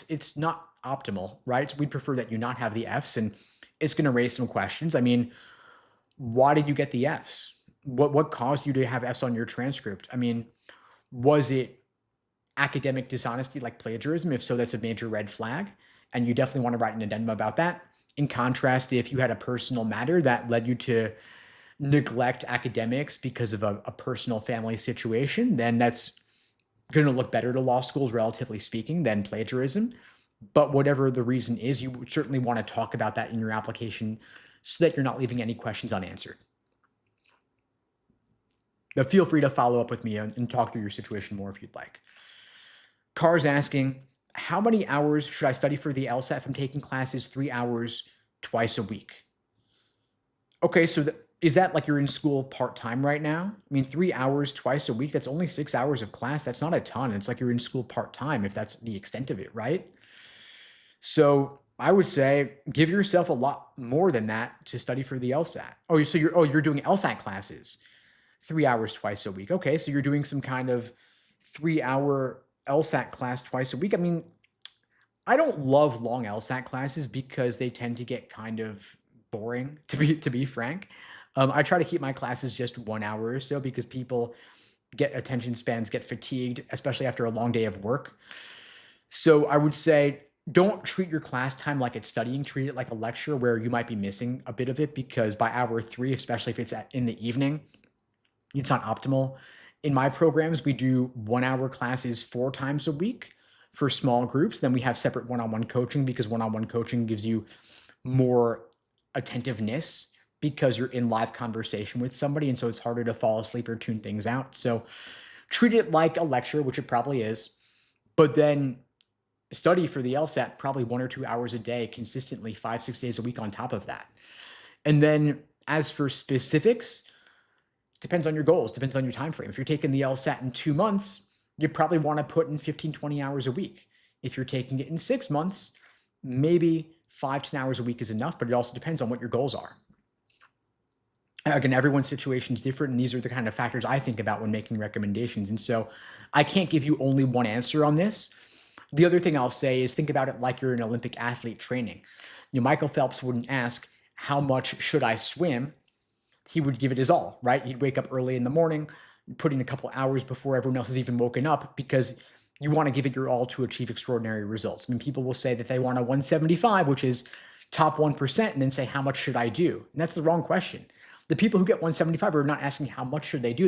it's not optimal, right? We'd prefer that you not have the Fs, and it's going to raise some questions. I mean, why did you get the Fs? What caused you to have Fs on your transcript? I mean, was it academic dishonesty like plagiarism? If so, that's a major red flag, and you definitely want to write an addendum about that. In contrast, if you had a personal matter that led you to neglect academics because of a personal family situation, then that's going to look better to law schools, relatively speaking, than plagiarism. But whatever the reason is, you certainly want to talk about that in your application so that you're not leaving any questions unanswered. But feel free to follow up with me and talk through your situation more if you'd like. Car's asking, how many hours should I study for the LSAT if I'm taking classes 3 hours twice a week? Okay, so is that like you're in school part-time right now? I mean, 3 hours twice a week, that's only 6 hours of class. That's not a ton. It's like you're in school part-time if that's the extent of it, right? So I would say give yourself a lot more than that to study for the LSAT. Oh, so you're doing LSAT classes 3 hours twice a week. Okay, so you're doing some kind of 3-hour LSAT class twice a week. I mean, I don't love long LSAT classes because they tend to get kind of boring, to be frank. I try to keep my classes just 1 hour or so because people get attention spans, get fatigued, especially after a long day of work. So I would say don't treat your class time like it's studying. Treat it like a lecture where you might be missing a bit of it, because by hour 3, especially if it's in the evening, it's not optimal. In my programs, we do 1-hour classes 4 times a week for small groups. Then we have separate one-on-one coaching, because one-on-one coaching gives you more attentiveness because you're in live conversation with somebody. And so it's harder to fall asleep or tune things out. So treat it like a lecture, which it probably is, but then study for the LSAT probably 1 or 2 hours a day consistently, 5-6 days a week on top of that. And then as for specifics, depends on your goals, depends on your time frame. If you're taking the LSAT in 2 months, you probably want to put in 15-20 hours a week. If you're taking it in 6 months, maybe 5-10 hours a week is enough, but it also depends on what your goals are. Again, everyone's situation is different, and these are the kind of factors I think about when making recommendations. And so I can't give you only one answer on this. The other thing I'll say is think about it like you're an Olympic athlete training. Michael Phelps wouldn't ask, how much should I swim? He would give it his all, right? He'd wake up early in the morning, put in a couple hours before everyone else has even woken up, because you want to give it your all to achieve extraordinary results. I mean, people will say that they want a 175, which is top 1%, and then say, how much should I do? And that's the wrong question. The people who get 175 are not asking how much should they do.